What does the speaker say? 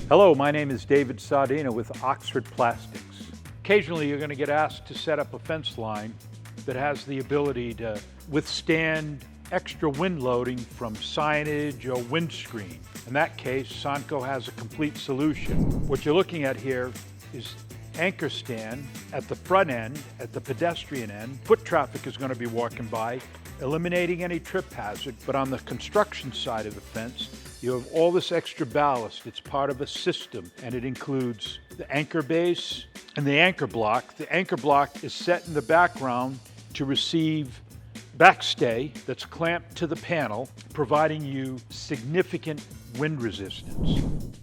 Hello, my name is David Sardinha with Oxford Plastics. Occasionally you're going to get asked to set up a fence line that has the ability to withstand extra wind loading from signage or windscreen. In that case, SONCO has a complete solution. What you're looking at here is anchor stand at the front end, at the pedestrian end. Foot traffic is going to be walking by, eliminating any trip hazard. But on the construction side of the fence, you have all this extra ballast. It's part of a system, and it includes the anchor base and the anchor block. The anchor block is set in the background to receive backstay that's clamped to the panel, providing you significant wind resistance.